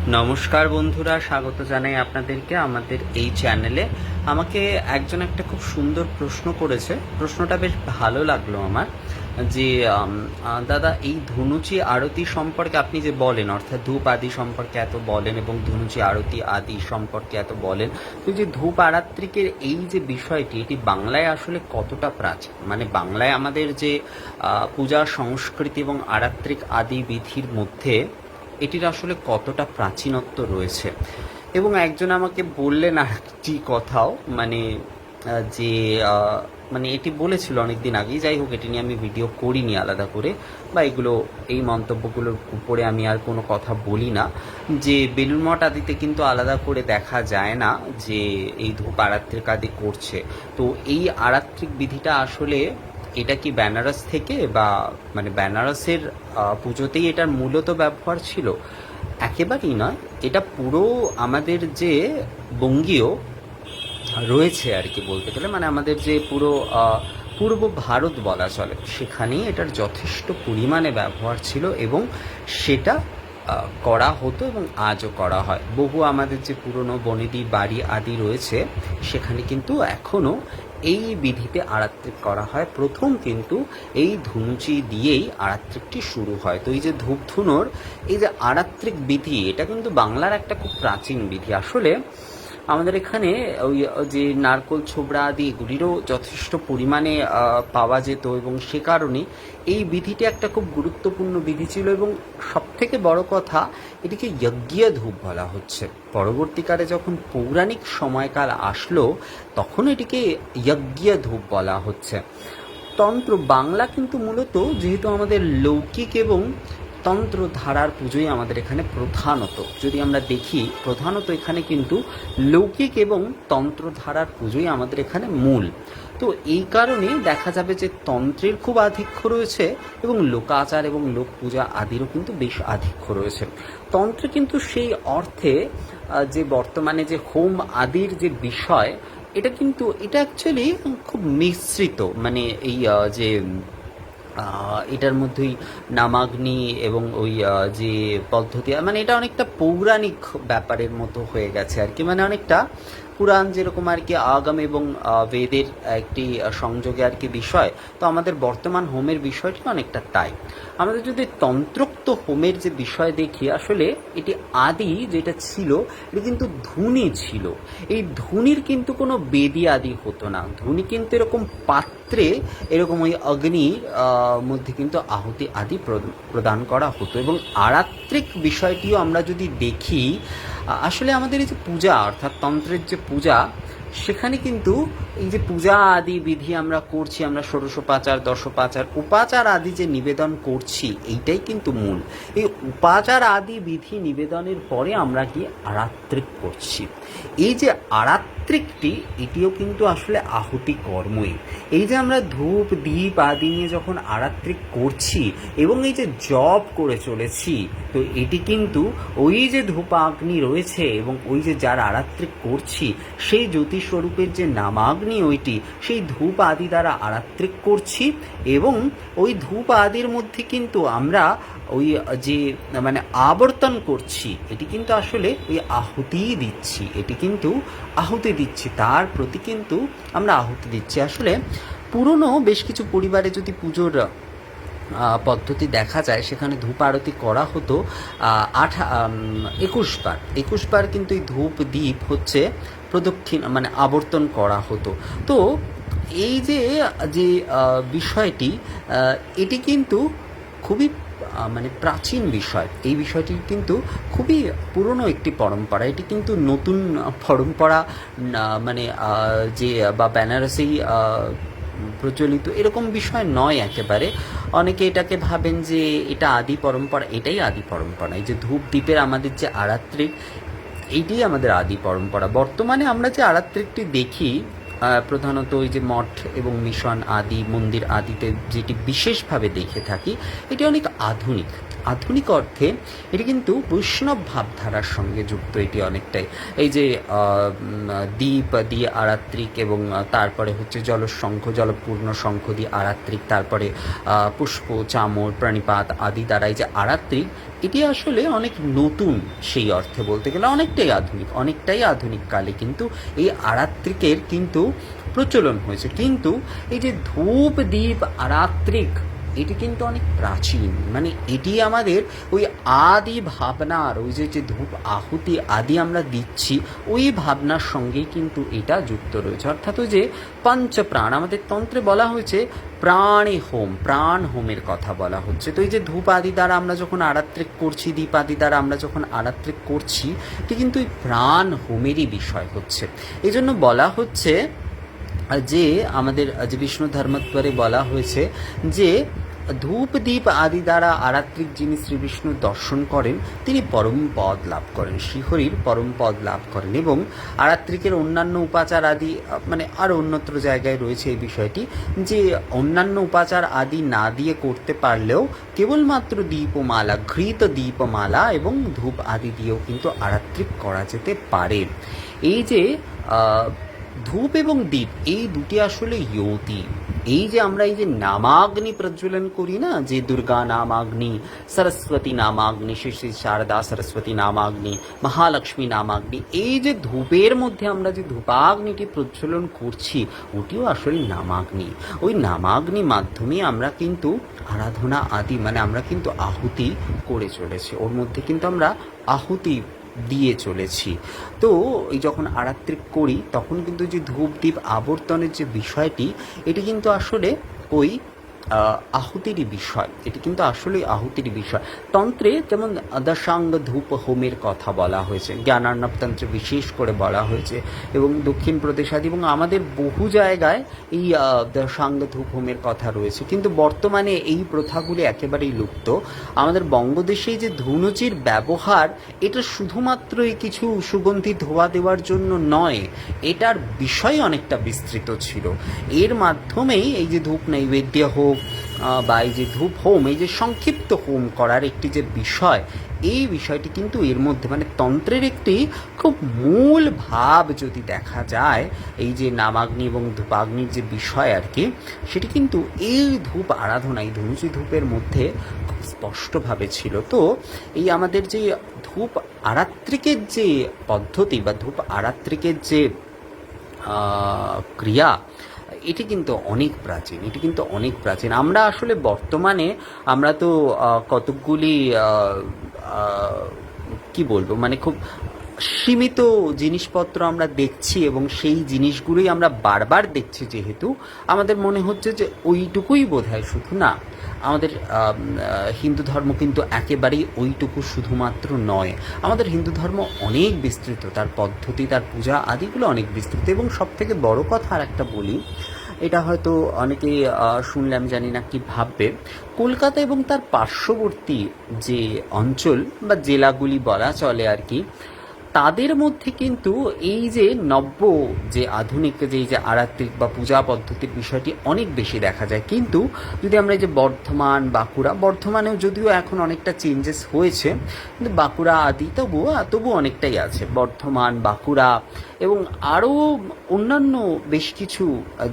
নমস্কার বন্ধুরা, স্বাগত জানাই আপনাদেরকে আমাদের এই চ্যানেলে। আমাকে একজন একটা খুব সুন্দর প্রশ্ন করেছে। প্রশ্নটা বেশ ভালো লাগলো আমার, যে দাদা, এই ধুনুচি আরতি সম্পর্কে আপনি যে বলেন, অর্থাৎ ধূপ আদি সম্পর্কে এত বলেন এবং ধুনুচি আরতি আদি সম্পর্কে এত বলেন, তো যে ধূপ আরাত্রিকের এই যে বিষয়টি, এটি বাংলায় আসলে কতটা প্রাচীন? মানে বাংলায় আমাদের যে পূজা সংস্কৃতি এবং আরাত্রিক আদি বিধির মধ্যে এটির আসলে কতটা প্রাচীনত্ব রয়েছে। এবং একজন আমাকে বললেন আর একটি কথাও, মানে যে মানে এটি বলেছিল অনেক দিন আগেই, যাই হোক এটি নিয়ে আমি ভিডিও করিনি আলাদা করে, বা এগুলো এই মন্তব্যগুলোর উপরে আমি আর কোনো কথা বলি না, যে বেলুড় মঠ আদিতে কিন্তু আলাদা করে দেখা যায় না যে এই ধূপ আরাত্রিক আদি করছে। তো এই আরাত্রিক বিধিটা আসলে এটা কি বেনারস থেকে, বা মানে বেনারসের পুজোতেই এটার মূলত ব্যবহার ছিল? একেবারেই নয়। এটা পুরো আমাদের যে বঙ্গীয় রয়েছে আর কি, বলতে গেলে মানে আমাদের যে পুরো পূর্ব ভারত বলা চলে, সেখানেই এটার যথেষ্ট পরিমাণে ব্যবহার ছিল এবং সেটা করা হতো এবং আজও করা হয়। বহু আমাদের যে পুরনো বনেদি বাড়ি আদি রয়েছে, সেখানে কিন্তু এখনও এই বিধিতে আরাত্রিক করা হয়। প্রথম কিন্তু এই ধুনুচি দিয়েই আরাত্রিকটি শুরু হয়। তো এই যে ধূপ ধুনোর এই যে আরাত্রিক বিধি, এটা কিন্তু বাংলার একটা খুব প্রাচীন বিধি। আসলে আমাদের এখানে ওই যে নারকোল ছোবড়া আদি এগুলিরও যথেষ্ট পরিমাণে পাওয়া যেত, এবং সে কারণে এই বিধিটি একটা খুব গুরুত্বপূর্ণ বিধি ছিল। এবং সবথেকে বড় কথা, এটিকে যজ্ঞীয় ধূপ বলা হচ্ছে। পরবর্তীকালে যখন পৌরাণিক সময়কাল আসলো, তখন এটিকে যজ্ঞীয় ধূপ বলা হচ্ছে। তন্ত্র বাংলা কিন্তু মূলত, যেহেতু আমাদের লৌকিক এবং তন্ত্র ধারার পুজোই আমাদের এখানে প্রধানত, যদি আমরা দেখি, প্রধানত এখানে কিন্তু লৌকিক এবং তন্ত্র ধারার পুজোই আমাদের এখানে মূল। তো এই কারণে দেখা যাবে যে তন্ত্রের খুব আধিক্য রয়েছে এবং লোকাচার এবং লোক পূজা আদিরও কিন্তু বেশ আধিক্য রয়েছে। তন্ত্রে কিন্তু সেই অর্থে যে বর্তমানে যে হোম আদির যে বিষয়, এটা অ্যাকচুয়ালি খুব মিশ্রিত। মানে এই যে এটার মধ্যেই নামাগ্নি এবং ওই যে পদ্ধতি, মানে এটা অনেকটা পৌরাণিক ব্যাপারের মতো হয়ে গেছে আর কি। মানে অনেকটা পুরাণ যেরকম আর কি আগাম এবং বেদের একটি সংযোগে আর কি বিষয়, তো আমাদের বর্তমান হোমের বিষয়টি অনেকটা তাই। আমাদের যদি তন্ত্রোক্ত হোমের যে বিষয় দেখি, আসলে এটি আদি যেটা ছিল, এটি কিন্তু ধুনি ছিল। এই ধুনির কিন্তু কোনো বেদি আদি হতো না। ধুনি কিন্তু এরকম পাত্রে, এরকম ওই অগ্নির মধ্যে কিন্তু আহুতি আদি প্রদান করা হতো। এবং আরাত্রিক বিষয়টিও আমরা যদি দেখি, আসলে আমাদের এই যে পূজা, অর্থাৎ তন্ত্রের যে পূজা, সেখানে কিন্তু এই যে পূজা আদি বিধি আমরা করছি, আমরা ষোড়শোপাচার, দশোপাচার, উপাচার আদি যে নিবেদন করছি, এইটাই কিন্তু মূল। এই উপাচার আদি বিধি নিবেদনের পরে আমরা কি আরাত্রিক করছি। এই যে আরাত্রিকটি, এটিও কিন্তু আসলে আহুতি কর্মই। এই যে আমরা ধূপ দীপ আদি নিয়ে যখন আরাত্রিক করছি এবং এই যে জপ করে চলেছি, তো এটি কিন্তু ওই যে ধূপাগ্নি রয়েছে এবং ওই যে যার আরাত্রিক করছি, সেই জ্যোতিস্বরূপের যে নামাগ্নি ওইটি, সেই ধূপ আদি দ্বারা আরাত্রিক করছি। এবং ওই ধূপ আদির মধ্যে কিন্তু আমরা ওই যে মানে আবর্তন করছি, এটি কিন্তু আসলে ওই আহুতিই দিচ্ছি। এটি কিন্তু আহুতি দিচ্ছি, তার প্রতি কিন্তু আমরা আহুতি দিচ্ছি। আসলে পুরনো বেশ কিছু পরিবারে যদি পুজোর পদ্ধতি দেখা যায়, সেখানে ধূপ আরতি করা হতো 21 বার। 21 বার কিন্তু এই ধূপ দ্বীপ হচ্ছে প্রদক্ষিণ, মানে আবর্তন করা হতো। তো এই যে যে বিষয়টি, এটি কিন্তু খুবই মানে প্রাচীন বিষয়। এই বিষয়টি কিন্তু খুবই পুরনো একটি পরম্পরা। এটি কিন্তু নতুন পরম্পরা মানে যে বা বেনারসেই প্রচলিত এরকম বিষয় নয় একেবারে। অনেকে এটাকে ভাবেন যে এটা আদি পরম্পরা, এটাই আদি পরম্পরা। এই যে ধূপ দ্বীপের আমাদের যে আরাত্রিক, এইটাই আমাদের আদি পরম্পরা। বর্তমানে আমরা যে আরাত্রিকটি দেখি, প্রধানত ওই যে মঠ এবং মিশন আদি মন্দির আদিতে যেটি বিশেষভাবে দেখে থাকি, এটি অনেক আধুনিক। আধুনিক অর্থে এটি কিন্তু বৈষ্ণব ভাবধারার সঙ্গে যুক্ত। এটি অনেকটাই এই যে দ্বীপ দিয়ে আরাত্রিক, এবং তারপরে হচ্ছে জলশঙ্খ, জলপূর্ণ শঙ্খ দিয়ে আরাত্রিক, তারপরে পুষ্প, চামর, প্রাণীপাত আদি দ্বারা এই যে আরাত্রিক, এটি আসলে অনেক নতুন, সেই অর্থে বলতে গেলে অনেকটাই আধুনিক কালে কিন্তু এই আরাত্রিকের কিন্তু প্রচলন হয়েছে। কিন্তু এই যে ধূপ দ্বীপ আরাত্রিক, এটি কিন্তু অনেক প্রাচীন, মানে এটি আমাদের ওই আদি ভাবনার, ওই যে ধূপ আহুতি আদি আমরা দিচ্ছি, ওই ভাবনার সঙ্গেই কিন্তু এটা যুক্ত রয়েছে। অর্থাৎ ওই যে পঞ্চপ্রাণ, আমাদের তন্ত্রে বলা হয়েছে প্রাণে হোম, প্রাণ হোমের কথা বলা হচ্ছে। তো এই যে ধূপ আদি দ্বারা আমরা যখন আরাত্রিক করছি, দীপ আদি দ্বারা আমরা যখন আরাত্রিক করছি, এটি কিন্তু এই প্রাণ হোমেরই বিষয় হচ্ছে। এই জন্য বলা হচ্ছে যে আমাদের যে বিষ্ণু ধর্মোত্তরে বলা হয়েছে যে ধূপ দ্বীপ আদি দ্বারা আরাত্রিক যিনি শ্রী বিষ্ণু দর্শন করেন, তিনি পরম পদ লাভ করেন, শ্রীহরির পরম পদ লাভ করেন। এবং আরাত্রিকের অন্যান্য উপাচার আদি, মানে আরও অন্যত্র জায়গায় রয়েছে এই বিষয়টি, যে অন্যান্য উপাচার আদি না দিয়ে করতে পারলেও কেবলমাত্র দীপমালা, ঘৃত দীপমালা এবং ধূপ আদি দিয়েও কিন্তু আরাত্রিক করা যেতে পারে। এই যে ধূপ এবং দীপ, এই দুটি আসলে ইয়তি। এই যে আমরা এই যে নামাগ্নি প্রজ্বলন করি না, যে দুর্গা নামাগ্নি, সরস্বতী নামাগ্নি, শ্রী শ্রী শারদা সরস্বতী নামাগ্নি, মহালক্ষ্মী নামাগ্নি, এই যে ধূপের মধ্যে আমরা যে ধূপাগ্নিটি প্রজ্বলন করছি, ওটিও আসলে নামাগ্নি। ওই নামাগ্নি মাধ্যমে আমরা কিন্তু আরাধনা আদি, মানে আমরা কিন্তু আহুতি করে চলেছি, ওর মধ্যে কিন্তু আমরা আহুতি দিয়ে চলেছি। তো এই যখন আরাত্রিক করি, তখন কিন্তু যে ধূপ দ্বীপ আবর্তনের যে বিষয়টি, এটি কিন্তু আসলে ওই আহুতিরই বিষয়, এটি কিন্তু আসলে আহুতিরই বিষয়। তন্ত্রে যেমন দশাঙ্গ ধূপ হোমের কথা বলা হয়েছে, জ্ঞানার্ণব তন্ত্রে বিশেষ করে বলা হয়েছে, এবং দক্ষিণ প্রদেশাদি এবং আমাদের বহু জায়গায় এই দশাঙ্গ ধূপ হোমের কথা রয়েছে। কিন্তু বর্তমানে এই প্রথাগুলি একেবারেই লুপ্ত। আমাদের বঙ্গদেশে যে ধুনুচির ব্যবহার, এটা শুধুমাত্রই কিছু সুগন্ধি ধোয়া দেওয়ার জন্য নয়, এটার বিষয় অনেকটা বিস্তৃত ছিল। এর মাধ্যমেই এই যে ধূপ নৈবেদ্য হোক বা এই যে ধূপ হোম, এই যে সংক্ষিপ্ত হোম করার একটি যে বিষয়, এই বিষয়টি কিন্তু এর মধ্যে, মানে তন্ত্রের একটি খুব মূল ভাব যদি দেখা যায়, এই যে নামাগ্নি এবং ধূপাগ্নির যে বিষয় আর কি, সেটি কিন্তু এই ধূপ আরাধনা, এই ধনুচি ধূপের মধ্যে খুব স্পষ্টভাবে ছিল। তো এই আমাদের যে ধূপ আরাত্রিকের যে পদ্ধতি বা ধূপ আরাত্রিকের যে ক্রিয়া, এটি কিন্তু অনেক প্রাচীন। আমরা আসলে বর্তমানে আমরা তো কতকগুলি কি বলবো, মানে খুব সীমিত জিনিসপত্র আমরা দেখছি, এবং সেই জিনিসগুলোই আমরা বারবার দেখছি, যেহেতু আমাদের মনে হচ্ছে যে ওইটুকুই বোধহয় শুধু না। আমাদের হিন্দু ধর্ম কিন্তু একেবারেই ওইটুকু শুধুমাত্র নয়। আমাদের হিন্দু ধর্ম অনেক বিস্তৃত, তার পদ্ধতি, তার পূজা আদিগুলো অনেক বিস্তৃত। এবং সবথেকে বড় কথা আর একটা বলি, এটা হয়তো অনেকেই শুনলে আমি জানি না কি ভাববে, কলকাতা এবং তার পার্শ্ববর্তী যে অঞ্চল বা জেলাগুলি বলা চলে আর কি, তাদের মধ্যে কিন্তু এই যে নব্য যে আধুনিক যে আরাত্রিক বা পূজা পদ্ধতির বিষয়টি অনেক বেশি দেখা যায়। কিন্তু যদি আমরা এই যে বর্ধমান, বাঁকুড়া, বর্ধমানেও যদিও এখন অনেকটা চেঞ্জেস হয়েছে, কিন্তু বাঁকুড়া আদি তবু অনেকটাই আছে। বর্ধমান, বাঁকুড়া এবং আরও অন্যান্য বেশ কিছু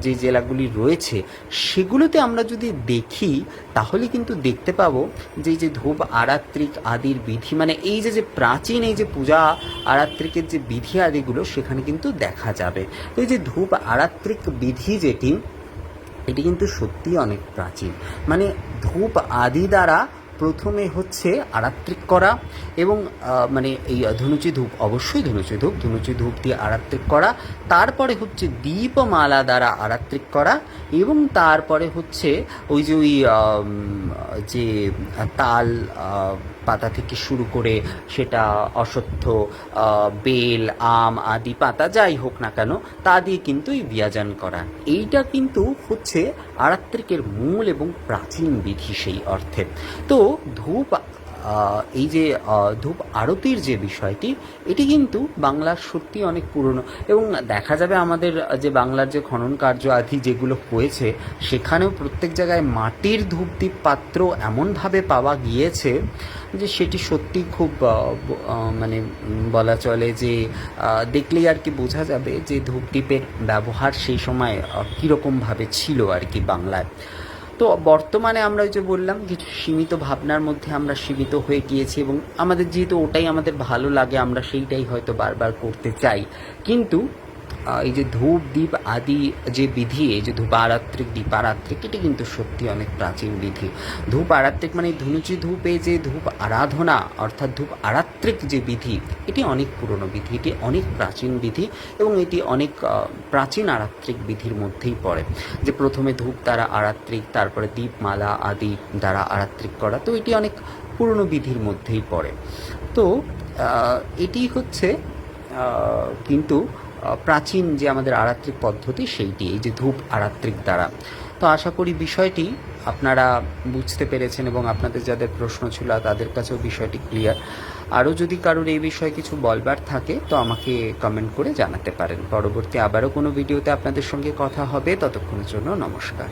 যে জেলাগুলি রয়েছে, সেগুলোতে আমরা যদি দেখি, তাহলে কিন্তু দেখতে পাবো যে এই যে ধূপ আরাত্রিক আদির বিধি, মানে এই যে প্রাচীন এই যে পূজা আরাত্রিকের যে বিধি আদিগুলো সেখানে কিন্তু দেখা যাবে। তো এই যে ধূপ আরাত্রিক বিধি যেটি, এটি কিন্তু সত্যিই অনেক প্রাচীন। মানে ধূপ আদি দ্বারা প্রথমে হচ্ছে আরাত্রিক করা, এবং মানে এই ধনুচি ধূপ, অবশ্যই ধনুচি ধূপ দিয়ে আরাত্রিক করা, তারপরে হচ্ছে দীপমালা দ্বারা আরাত্রিক করা, এবং তারপরে হচ্ছে ওই যে তাল পাতা থেকে শুরু করে সেটা অশ্বত্থ, বেল, আম আদি পাতা যাই হোক না কেন, তা দিয়ে কিন্তু এই বিয়াজন করা, এইটা কিন্তু হচ্ছে আরাত্রিকের মূল এবং প্রাচীন বিধি সেই অর্থে। তো ধূপ এই যে ধূপ আরতির যে বিষয়টি, এটি কিন্তু বাংলার সত্যি অনেক পুরনো, এবং দেখা যাবে আমাদের যে বাংলার যে খনন কার্য আদি যেগুলো হয়েছে, সেখানেও প্রত্যেক জায়গায় মাটির ধূপদীপ পাত্র এমনভাবে পাওয়া গিয়েছে যে সেটি সত্যি খুব মানে বলা চলে যে দেখলেই আর কি বোঝা যাবে যে ধূপদীপের ব্যবহার সেই সময় কীরকমভাবে ছিল আর কি বাংলায়। তো বর্তমানে আমরা ওই যে বললাম, কিছু সীমিত ভাবনার মধ্যে আমরা সীমিত হয়ে গিয়েছি, এবং আমাদের যেহেতু ওটাই আমাদের ভালো লাগে, আমরা সেইটাই হয়তো বারবার করতে চাই। কিন্তু এই যে ধূপ দ্বীপ আদি যে বিধি, এই যে ধূপ আরাত্রিক দীপ আরাত্রিক, এটি কিন্তু সত্যি অনেক প্রাচীন বিধি। ধূপ আরাত্রিক মানে ধুনুচি ধূপে যে ধূপ আরাধনা, অর্থাৎ ধূপ আরাত্রিক যে বিধি, এটি অনেক পুরনো বিধি, এটি অনেক প্রাচীন বিধি, এবং এটি অনেক প্রাচীন আরাত্রিক বিধির মধ্যেই পড়ে। যে প্রথমে ধূপ দ্বারা আরাত্রিক, তারপরে দীপমালা আদি দ্বারা আরাত্রিক করা, তো এটি অনেক পুরনো বিধির মধ্যেই পড়ে। তো এটি হচ্ছে কিন্তু প্রাচীন যে আমাদের আরাত্রিক পদ্ধতি, সেইটি এই যে ধূপ আরাত্রিক দ্বারা। তো আশা করি বিষয়টি আপনারা বুঝতে পেরেছেন, এবং আপনাদের যাদের প্রশ্ন ছিল তাদের কাছেও বিষয়টি ক্লিয়ার। আরও যদি কারোর এই বিষয়ে কিছু বলবার থাকে তো আমাকে কমেন্ট করে জানাতে পারেন। পরবর্তী আবারও কোনো ভিডিওতে আপনাদের সঙ্গে কথা হবে, ততক্ষণের জন্য নমস্কার।